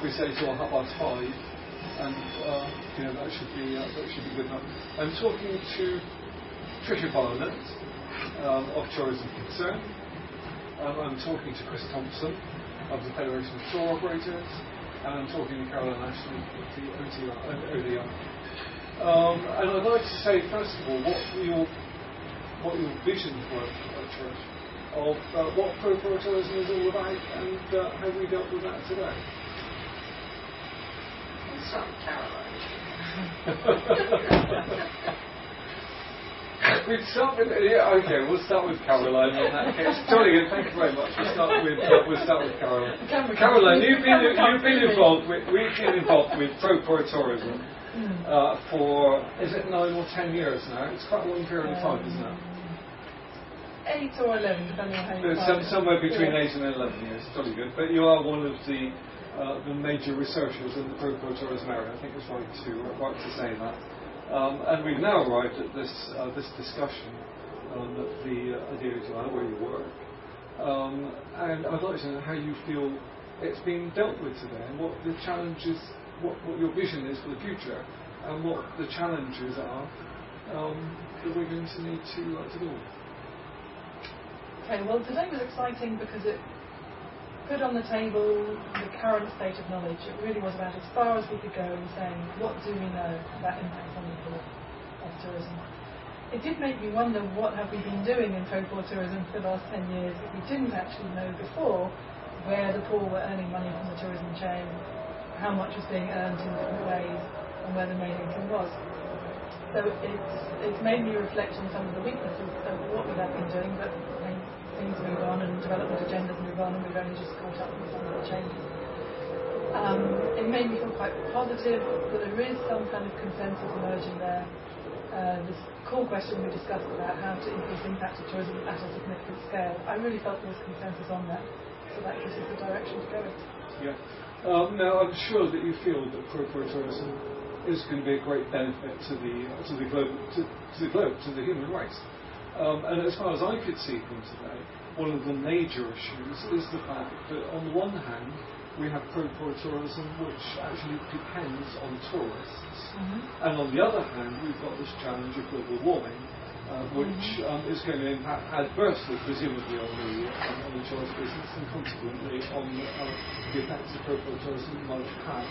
we say to our 5, and that should be good enough. I'm talking to Tricia Barnett of Tourism Concern. I'm talking to Chris Thompson of the Federation of Tour Operators, and I'm talking to Caroline Ashton of the ODI. And I'd like to say, first of all, what your vision for Church of what pro tourism is all about, and how we dealt with that today. We'll start with Caroline. We'll start with Caroline in that case. Jolly good, thank you very much. We'll start with Caroline. Caroline, we've been involved with pro tourism for, is it 9 or 10 years now? It's quite a long period of time, isn't it? 8 or 11, depending on how you count. Somewhere between 8 and 11 years, jolly good. But you are one of the major researchers in the pro tourism area. I think it's right to say that. And we've now arrived at this discussion at the DOTI where you work. And I'd like to know how you feel it's being dealt with today, and what the challenges, what your vision is for the future, and what the challenges are that we're going to need to deal with. Okay, well, today was exciting because it put on the table the current state of knowledge. It really was about as far as we could go in saying, what do we know about impact on the poor of tourism? It did make me wonder, what have we been doing in pro-poor tourism for the last 10 years that we didn't actually know before, where the poor were earning money from the tourism chain, how much was being earned in different ways, and where the main income was. So it's made me reflect on some of the weaknesses of what we have been doing, but things move on and development agendas move on, and we've only just caught up with some of the changes. It made me feel quite positive that there is some kind of consensus emerging there. This core question we discussed about how to increase impact of tourism at a significant scale, I really felt there was consensus on that, so that gives us the direction to go in. Yeah. Now, I'm sure that you feel that pro tourism is going to be a great benefit to the human race. And as far as I could see from today, one of the major issues is the fact that on the one hand we have pro-poor tourism which actually depends on tourists, and on the other hand we've got this challenge of global warming, which is going to impact adversely, presumably, on the tourist business, and consequently on the effects of pro-poor tourism might have.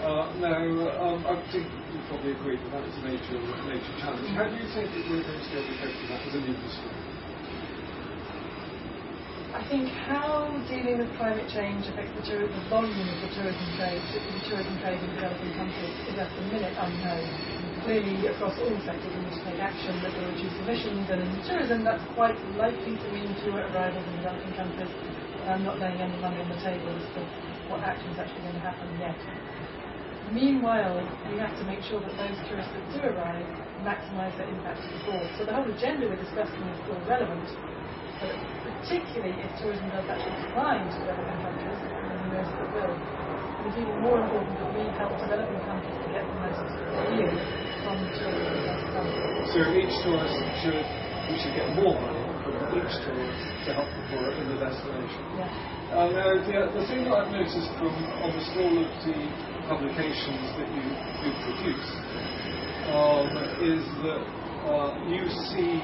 I think you probably agree that that is a major challenge. How do you think that we're going to be able to cope with that as an industry? I think how dealing with climate change affects the volume of the tourism trade in developing countries is at the minute unknown. Clearly, across all sectors, we need to take action that will reduce emissions, and in tourism, that's quite likely to mean fewer arrivals in developing countries. I'm not laying any money on the table as to what action is actually going to happen yet. Meanwhile, we have to make sure that those tourists that do arrive maximise their impact to the poor. So the whole agenda we're discussing is still relevant, but particularly if tourism does actually decline to developing countries, and who knows if it will, it's even more important that we help developing countries to get the most yield from tourism in those countries. So each tourist should get more money from each tourist to help the poor in the destination. Yeah. Now, the thing that I've noticed from almost all of the publications that you produce is that you see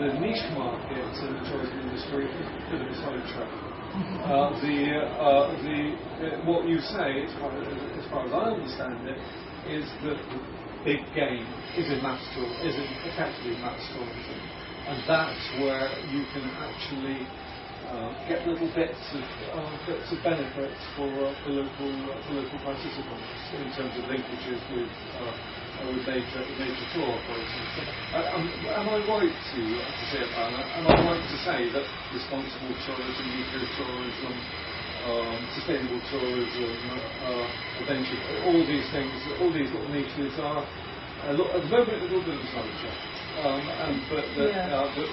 the niche market in the tourism industry as a bit of a sidetrack. What you say, as far as I understand it, is that the big game is effectively mass tourism, and that's where you can actually get little bits of benefits for local participants in terms of linkages with major tour operators. Am I right to say about that? Am I right to say that responsible tourism, eco-tourism, sustainable tourism, adventure, all these things, all these little niches are at the moment a little bit of a sidetrack. But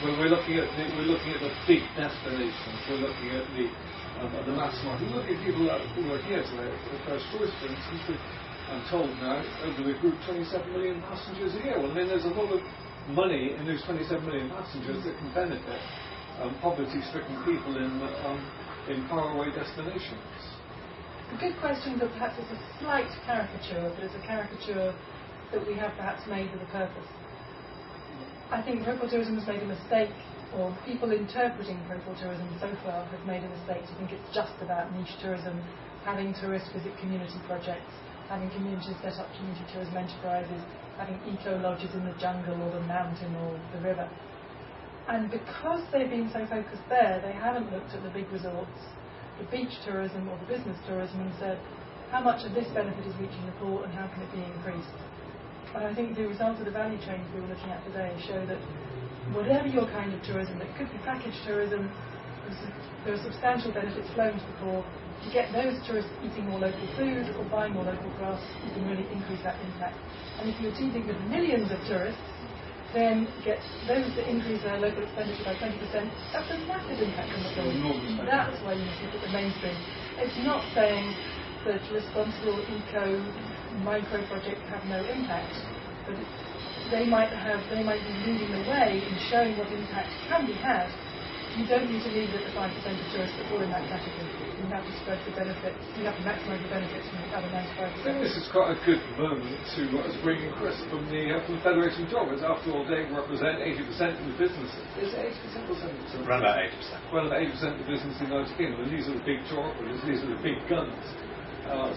we're looking at the big destinations. We're looking at the mass market. We're looking at people who are here today. The First Choice, for instance, I'm told now that we group 27 million passengers a year. Well, I mean, there's a lot of money in those 27 million passengers that can benefit poverty-stricken people in faraway destinations. The good questions are perhaps it's a slight caricature, but it's a caricature that we have perhaps made with a purpose. I think parochial tourism has made a mistake, or people interpreting parochial tourism so far have made a mistake to think it's just about niche tourism, having tourists visit community projects, having communities set up community tourism enterprises, having eco-lodges in the jungle or the mountain or the river. And because they've been so focused there, they haven't looked at the big resorts, the beach tourism or the business tourism, and said, how much of this benefit is reaching the poor and how can it be increased? And I think the results of the value chains we were looking at today show that whatever your kind of tourism, it could be package tourism, there are substantial benefits flowing to the poor. If you get those tourists eating more local food or buying more local crafts, you can really increase that impact. And if you're achieving with millions of tourists, then get those that increase their local expenditure by 20%, that's a massive impact on the poor. That's why you must look at the mainstream. It's not saying that responsible eco micro projects have no impact, but they might be leading the way in showing what impact can be had. You don't need to leave it at the 5% of tourists that fall in that category. You have to spread the benefits, you have to maximise the benefits from the other 95%. I think this is quite a good moment to bring in Chris from the Federation of Jobbers. After all, they represent 80% of the businesses. Is it 80% or 70%? Around about 80%. Well, 80% of the business in the United Kingdom, and these are the big tour operators, these are the big guns.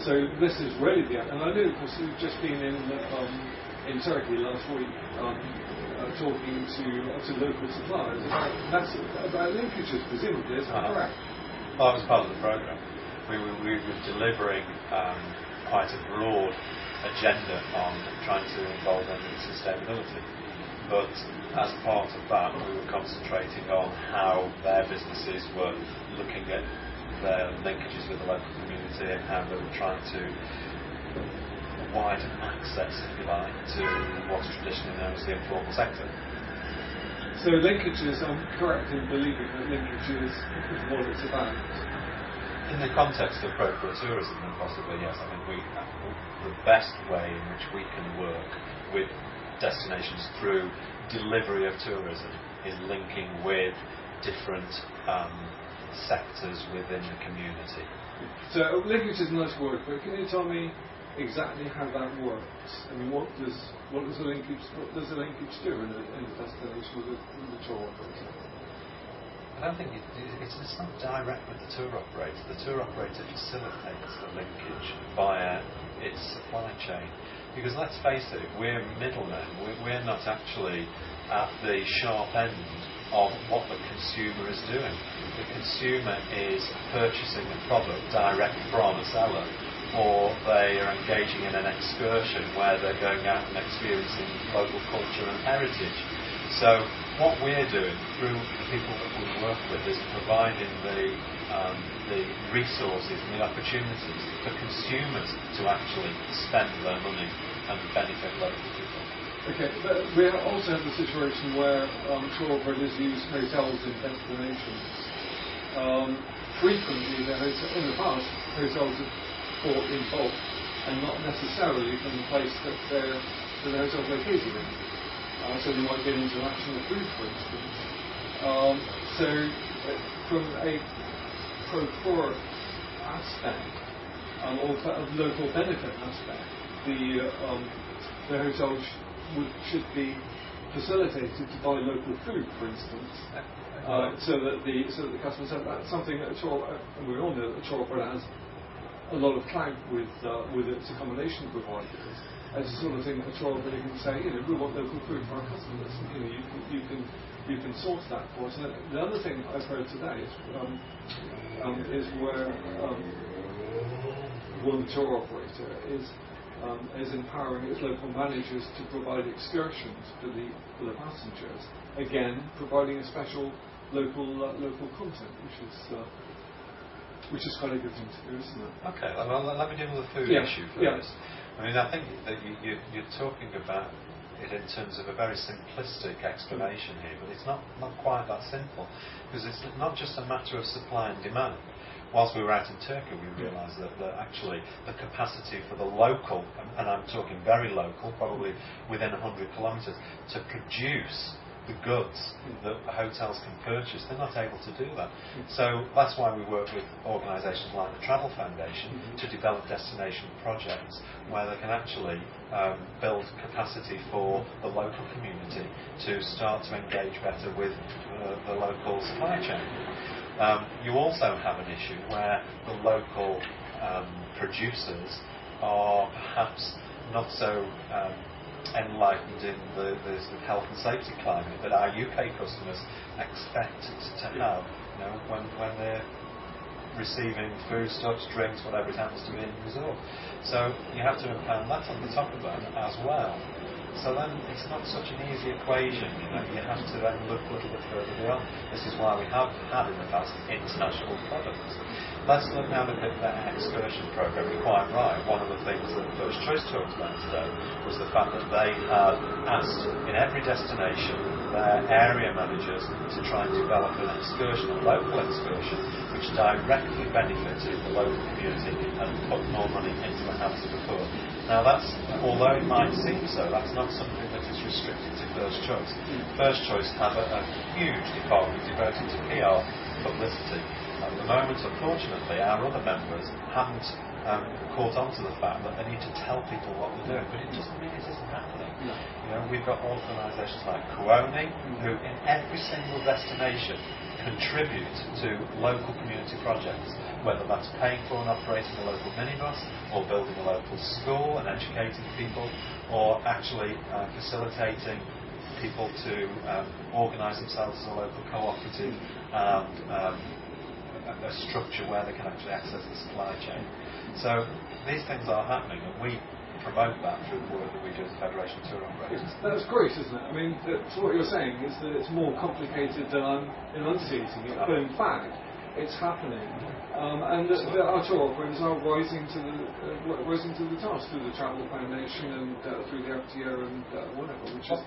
So this is really the... And I know, of course, you've just been in Turkey last week, talking to local suppliers about linkages, presumably, is that correct? Well, that was part of the programme. We were delivering quite a broad agenda on trying to involve them in sustainability. But as part of that, we were concentrating on how their businesses were looking at their linkages with the local community and how they were trying to widen access, if you like, to what's traditionally known as the informal sector. So linkages, I'm correct in believing that linkages is what it's about. In the context of parochial tourism, then possibly yes. I think the best way in which we can work with destinations through delivery of tourism is linking with different sectors within the community. So linkage is a nice word, but can you tell me exactly how that works? I mean, what does a linkage do in a destination with a tour operator? I don't think it's not direct with the tour operator. The tour operator facilitates the linkage via its supply chain. Because let's face it, we're middlemen. We're not actually at the sharp end of what the consumer is doing. The consumer is purchasing a product direct from a seller, or they are engaging in an excursion where they're going out and experiencing local culture and heritage. So what we're doing through the people that we work with is providing the resources and the opportunities for consumers to actually spend their money and benefit local people. Okay, but we also have the situation where tour operators use hotels in destinations. Frequently, in the past, hotels have bought in bulk and not necessarily from the place that the hotel is located in. So they might get international food, for instance. So from a pro-poor aspect, or a local benefit aspect, the hotel should be facilitated to buy local food, for instance, so that the customers have that. Something that we all know that a tour operator has a lot of clout with its accommodation providers. It's the sort of thing that a tour operator can say, we want local food for our customers. You can source that for us. And the other thing I've heard today is where one tour operator is empowering its local managers to provide excursions for the passengers. Again, providing a special local content, which is quite a good thing to do, isn't it? Okay, well, let me deal with the food issue first. I mean, I think that you're talking about it in terms of a very simplistic explanation here, but it's not quite that simple, because it's not just a matter of supply and demand. Whilst we were out in Turkey, we realised that actually the capacity for the local, and I'm talking very local, probably within 100 kilometres, to produce the goods that hotels can purchase. They're not able to do that. So that's why we work with organisations like the Travel Foundation to develop destination projects where they can actually build capacity for the local community to start to engage better with the local supply chain. You also have an issue where the local producers are perhaps not so enlightened in the health and safety climate that our UK customers expect to have, when they're receiving foodstuffs, drinks, whatever it happens to be in the resort. So you have to impound that on the top of that as well. So then it's not such an easy equation, you have to then look a little bit further beyond. This is why we have had in the past international products. Let's now look at the excursion programme. You're quite right. One of the things that First Choice talked about today was the fact that they had asked in every destination their area managers to try and develop an excursion, a local excursion, which directly benefited the local community and put more money into the hands of the poor. Now that's, although it might seem so, that's not something that is restricted to First Choice. First Choice have a huge department devoted to PR publicity. At the moment, unfortunately, our other members haven't caught on to the fact that they need to tell people what they're doing, but it doesn't mean it isn't happening. No. We've got organisations like Kuoni, who in every single destination contribute to local community projects, whether that's paying for and operating a local minibus, or building a local school and educating people, or actually facilitating people to organise themselves as a local cooperative and a structure where they can actually access the supply chain. So these things are happening, and we promote that through the work that we do as a Federation of Tour Operators. That's great, isn't it? I mean, so what you're saying is that it's more complicated than I'm enunciating it, but in fact, it's happening, and that our tour operators are rising to the task through the Travel Foundation and through the FTO and whatever, which is.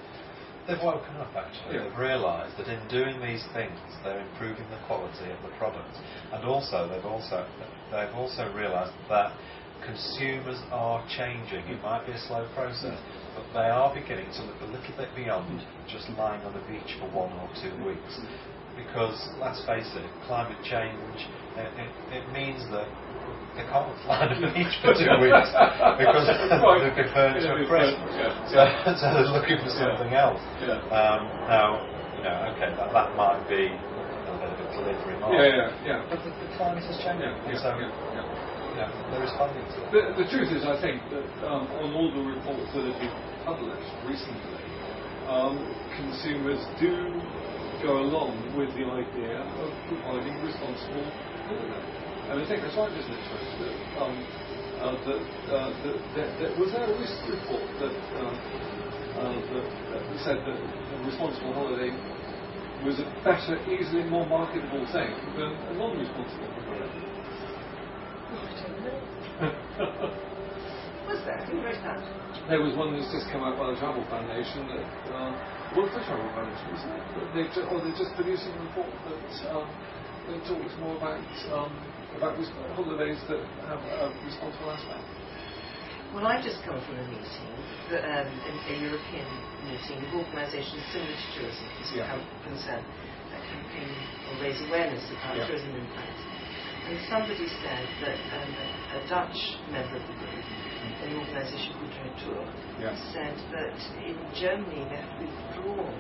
They've woken up, actually. They've realised that in doing these things, they're improving the quality of the product, and also they've also realised that consumers are changing. It might be a slow process, but they are beginning to look a little bit beyond just lying on the beach for 1 or 2 weeks. Because let's face it, climate change it means that they can't fly on the beach for 2 weeks because they've been burnt to a crisp. So they're looking for something else. Now, okay, that might be a bit of a glib remark. But the climate is changing. They're responding to it. The truth is, I think that on all the reports that have been published recently, consumers do go along with the idea of providing responsible holiday. And I think that's right, isn't it, Chris? That was there a recent report that said that a responsible holiday was a better, easily more marketable thing than a non-responsible holiday. Was there? Who wrote that? There was one that's just come out by the Travel Foundation that the Travel Foundation, isn't it? They're just producing a report that talks more about holidays that have a responsible aspect. Well, I've just come from a meeting, a European meeting of organisations similar to tourism, concern that campaign or raise awareness about tourism impact. And somebody said that a Dutch member of the group, an organisation called Tour, said that in Germany they have withdrawn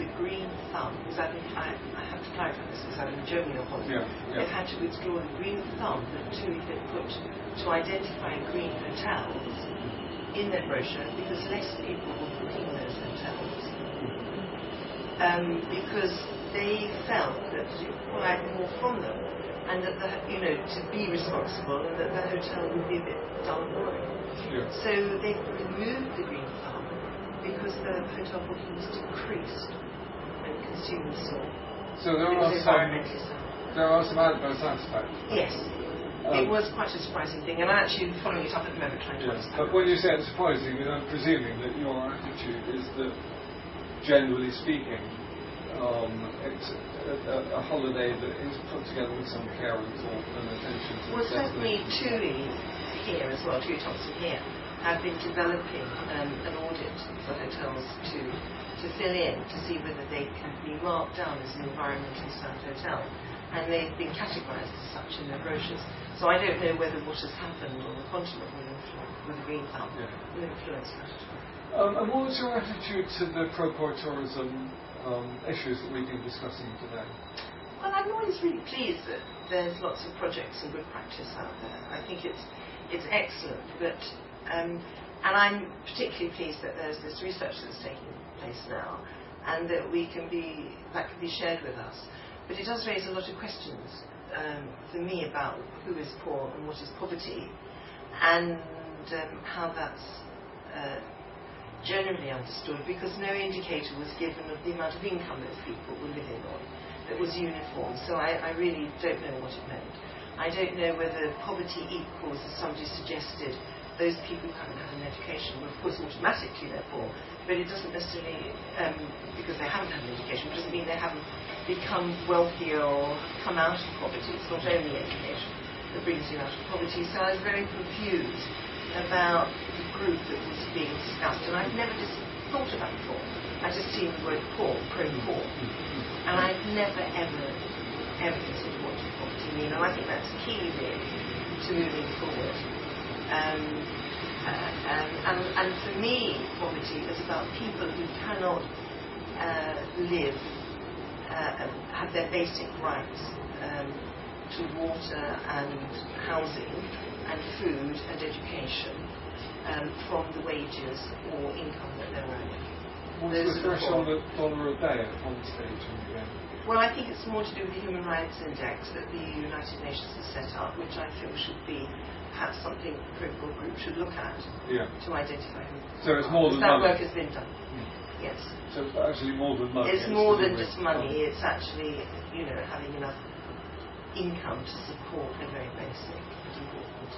the green thumb, because I have to clarify this, because I'm in Germany on holiday. They've had to withdraw the green thumb that TUI had put to identify green hotels in their brochure because less people were booking those hotels. Because they felt that it required more from them, and that to be responsible, and that the hotel would be a bit dull and boring. So they removed the green thumb because the hotel bookings decreased when consumers saw. So there are some adverse aspects. Yes. It was quite a surprising thing, and I'm actually following it up at the moment trying to understand. But when you say it's surprising, I'm presuming that your attitude is that, generally speaking, it's a holiday that is put together with some care and thought and attention to certainly TUI here as well, TUI Thompson here, have been developing an audit for hotels to fill in to see whether they can be marked down as an environmentally sound hotel. And they've been categorised as such in their brochures. So I don't know whether what has happened on the continent with the Green Thumb will influence that at all. And what was your attitude to the pro-poor tourism issues that we've been discussing today? Well, I'm always really pleased that there's lots of projects and good practice out there. I think it's excellent, but and I'm particularly pleased that there's this research that's taking place now, and that can be shared with us. But it does raise a lot of questions for me about who is poor and what is poverty, and how that's generally understood, because no indicator was given of the amount of income those people were living on that was uniform. So I really don't know what it meant. I don't know whether poverty equals, as somebody suggested, those people who haven't had an education. Well, of course, automatically they're poor, but it doesn't necessarily, because they haven't had an education, it doesn't mean they haven't become wealthier or come out of poverty. It's not only education that brings you out of poverty. So I was very confused about the group that was being discussed, and I've never just thought about it before. I just seen the word poor, pro-poor, and I've never ever considered what does poverty mean, and I think that's key really to moving forward. And for me, poverty is about people who cannot live, have their basic rights to water and housing and food and education from the wages or income that they're earning. What's the threshold of $1 a day at one stage in the game? Well, I think it's more to do with the Human Rights Index that the United Nations has set up, which I feel should be perhaps something the Pro-Poor group should look at to identify who. So it's more than that money. work has been done. Yes. So it's actually more than money. It's more than just money. It's actually, having enough income to support a very basic but important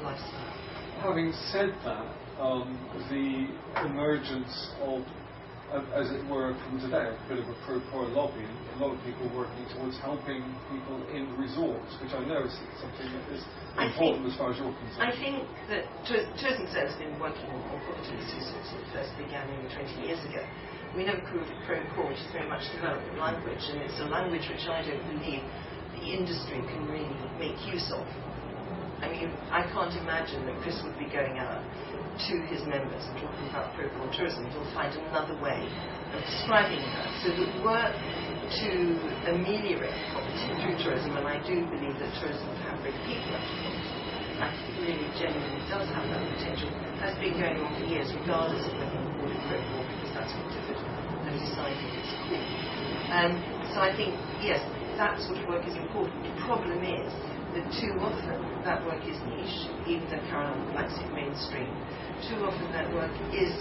lifestyle. Having said that, the emergence of, as it were, from today, a bit of a pro-poor lobby, a lot of people working towards helping people in resorts, which I know is something that is important as far as you're concerned. I think that Tourism Service has been working on poverty since it first began nearly 20 years ago. We never called it pro-poor, which is very much development language, and it's a language which I don't believe the industry can really make use of. I mean, I can't imagine that Chris would be going out to his members and talking about pro-poor tourism. He'll find another way of describing that. So the work to ameliorate poverty through tourism, and I do believe that tourism can bring people out of poverty, I think it really genuinely does have that potential, has been going on for years, regardless of whether you call it pro-poor, because that's what different have decided it's called. So I think, yes, that sort of work is important. The problem is that too often that work is niche, even though Caroline likes it mainstream. Too often that work is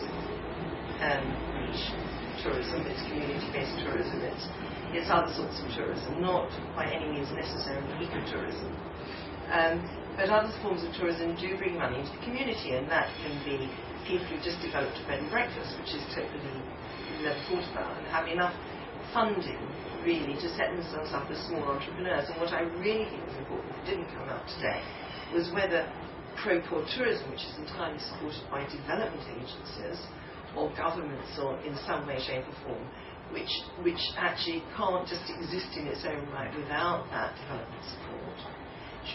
niche tourism, it's community-based tourism, it's other sorts of tourism, not by any means necessarily ecotourism. But other forms of tourism do bring money into the community, and that can be people who just developed a bed and breakfast, which is totally never thought about, and have enough funding really to set themselves up as small entrepreneurs. And what I really think was important, that didn't come out today, was whether pro-poor tourism, which is entirely supported by development agencies or governments or in some way, shape or form, which actually can't just exist in its own right without that development support,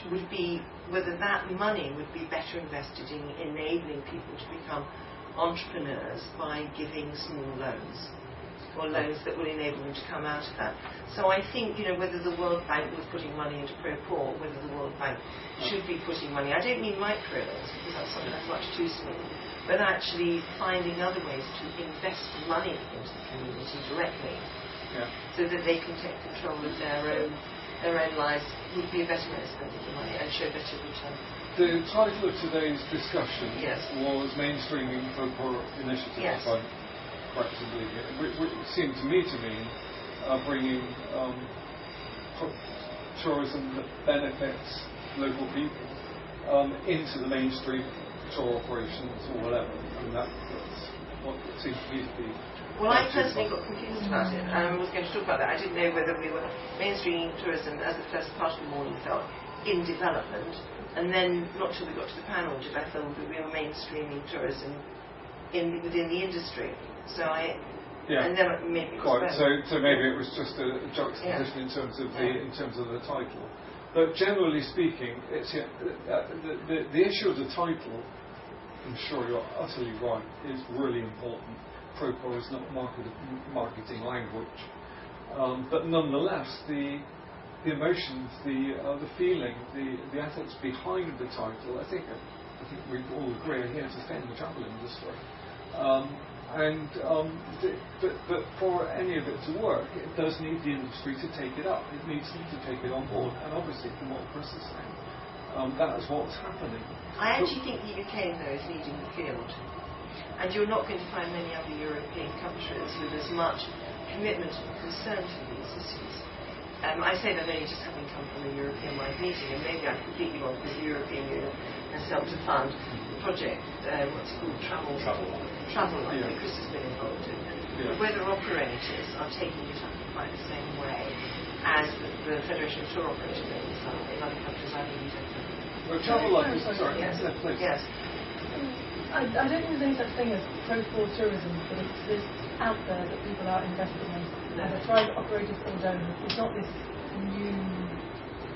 would be whether that money would be better invested in enabling people to become entrepreneurs by giving small loans, or loans that will enable them to come out of that. So I think, whether the World Bank was putting money into pro-poor, whether the World Bank should be putting money, I don't mean micro loans, because that's something that's much too small, but actually finding other ways to invest money into the community directly, so that they can take control of their own lives, would be a better way of spending the money and show better return. The title of today's discussion was Mainstreaming Pro-Poor Initiatives. Quite to believe it, which seemed to me to mean bringing tourism that benefits local people into the mainstream tour operations or whatever. I mean, that's what it seems to me to be. Well, I personally got confused about it, and I was going to talk about that. I didn't know whether we were mainstreaming tourism as the first part of the morning felt in development, and then not till we got to the panel did I feel that we were mainstreaming tourism within the industry. So and then it made me quite. So maybe it was just a juxtaposition in terms of the title. But generally speaking, it's the issue of the title. I'm sure you're utterly right. Is really important. Procore is not marketing language, but nonetheless, the emotions, the feeling, the ethics behind the title. I think we all agree are here to stay in the travel industry. But for any of it to work, it does need the industry to take it up. It needs them to take it on board. And obviously, from what Chris is saying, that is what's happening. I actually think the UK, though, is leading the field. And you're not going to find many other European countries with as much commitment and concern for these issues. I say that only just having come from a European-wide meeting, and maybe I'm completely wrong because the European Union has helped to fund the project, what's it called, Travel Line, that Chris has been involved in. Yeah. Weather operators are taking it up in quite the same way as the Federation of Tour Operators in other countries. I really don't know. Well, Travel Line, sorry, yes. Please. Yes. I don't think there's any such thing as Procore tourism, but it's out there that people are investing in. Either private operators or donors. It's not this new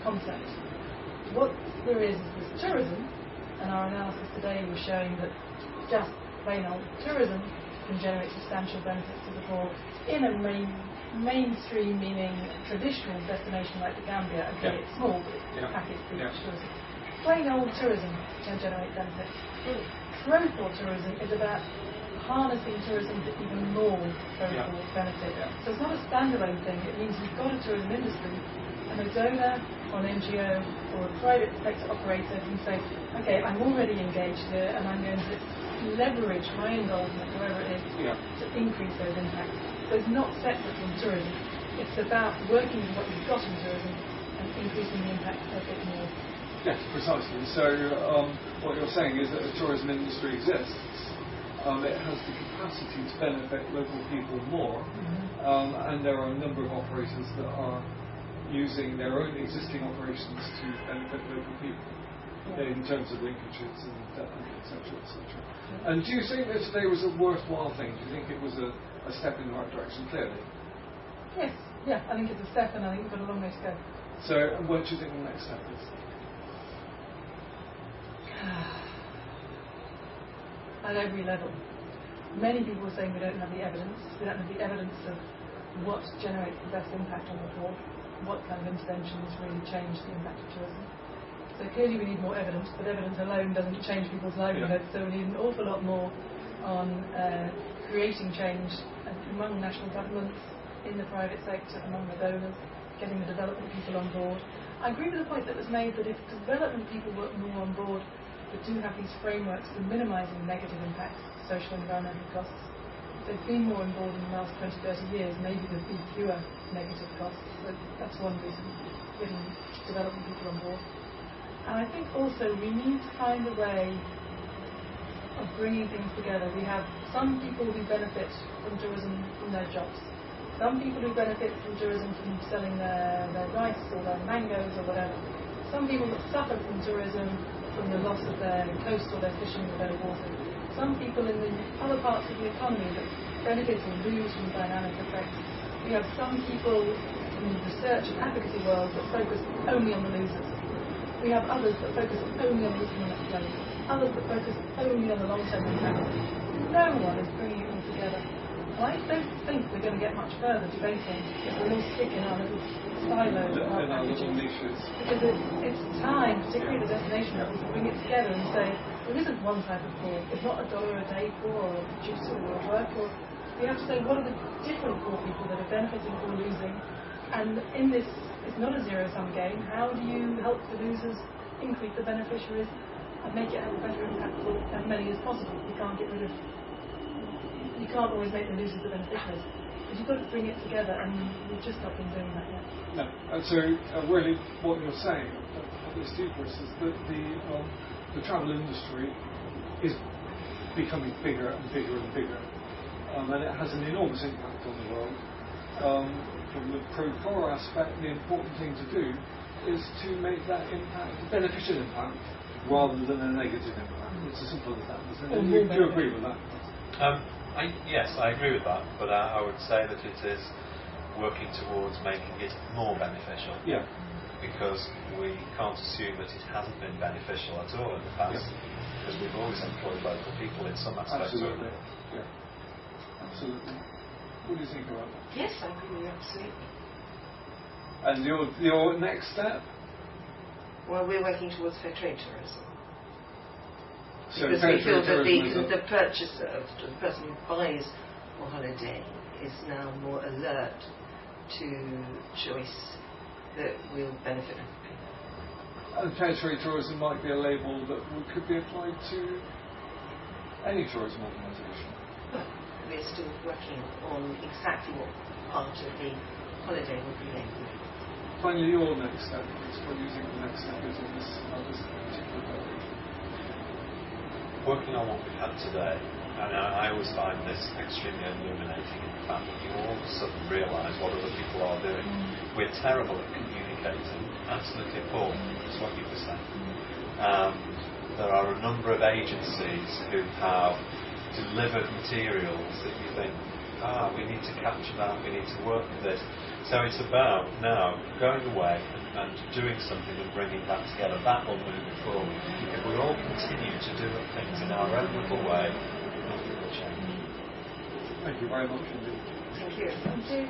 concept. What there is this tourism, and our analysis today was showing that just plain old tourism can generate substantial benefits to the poor in a mainstream, meaning traditional destination like the Gambia. Okay, it's small, but it's packaged tourism. Plain old tourism can generate benefits. Procore tourism is about harnessing tourism to even more Procore benefit. So it's not a standalone thing. It means you've got a tourism industry, and a donor or an NGO or a private sector operator can say, okay, I'm already engaged here, and I'm going to leverage my involvement, wherever it is, to increase those impacts. So it's not separate from tourism. It's about working with what you've got in tourism and increasing the impact a bit more. Yes, precisely. So what you're saying is that the tourism industry exists. It has the capacity to benefit local people more, and there are a number of operators that are using their own existing operations to benefit local people in terms of linkages and etc. And do you think that today was a worthwhile thing? Do you think it was a step in the right direction, clearly? Yes, I think it's a step, and I think we've got a long way to go. So what do you think the next step is? At every level. Many people are saying we don't have the evidence. We don't have the evidence of what generates the best impact on the poor, what kind of interventions really change the impact of tourism. So clearly we need more evidence, but evidence alone doesn't change people's livelihoods, so we need an awful lot more on creating change among national governments, in the private sector, among the donors, getting the development people on board. I agree with the point that was made that if development people work more on board, but do have these frameworks for minimising negative impacts, social and environmental costs. If they've been more on board in the last 20, 30 years, maybe there'd be fewer negative costs. So that's one reason, getting development people on board. And I think also we need to find a way of bringing things together. We have some people who benefit from tourism from their jobs. Some people who benefit from tourism from selling their rice or their mangoes or whatever. Some people that suffer from tourism from the loss of their coast or their fishing or their water. Some people in the other parts of the economy that benefit or lose from dynamic effects. We have some people in the research and advocacy world that focus only on the losers. We have others that focus only on the economic flow. Others that focus only on the long-term impact. No one is bringing it all together. I don't think we're going to get much further debating if we're all stick in our little silos and our niches. Because it's time, particularly the destination levels, to bring it together and say there isn't one type of poor. It's not $1 a day poor or a producer or a worker. We have to say what are the different poor people that are benefiting or losing. And in this, it's not a zero-sum game. How do you help the losers increase the beneficiaries and make it have a better impact for as many as possible? You can't always make the losers the beneficiaries. But you've got to bring it together, and we've just not been doing that yet. No. And so really what you're saying, at least you, Chris, is that the travel industry is becoming bigger and bigger and bigger. And it has an enormous impact on the world. From the Procore aspect, the important thing to do is to make that impact a beneficial impact rather than a negative impact. It's as simple as that. Do you agree with that? Yes, I agree with that, but I would say that it is working towards making it more beneficial. Yeah. Because we can't assume that it hasn't been beneficial at all in the past, because we've always employed local people in some aspects. Absolutely. Yeah. Absolutely. What do you think about that? Yes, I agree with you, absolutely. And your next step? Well, we're working towards fair trade tourism. So Because fair we feel trade that tourism the purchaser, the person who buys a holiday, is now more alert to choice that will benefit everybody. and fair trade tourism might be a label that could be applied to any tourism organisation. But we're still working on exactly what part of the holiday will be labelled. Finally, your next step is what do you think the next step is in this particular area? Working on what we've had today, and I always find this extremely illuminating in the fact that you all of a sudden realise what other people are doing. We're terrible at communicating, absolutely appalling, is what you were saying. There are a number of agencies who have delivered materials that you think, we need to capture that, we need to work with this. So it's about now going away and doing something and bringing that together. That will move it forward. If we all continue to do things in our own little way, nothing will change. Thank you very much indeed. Thank you. Thank you.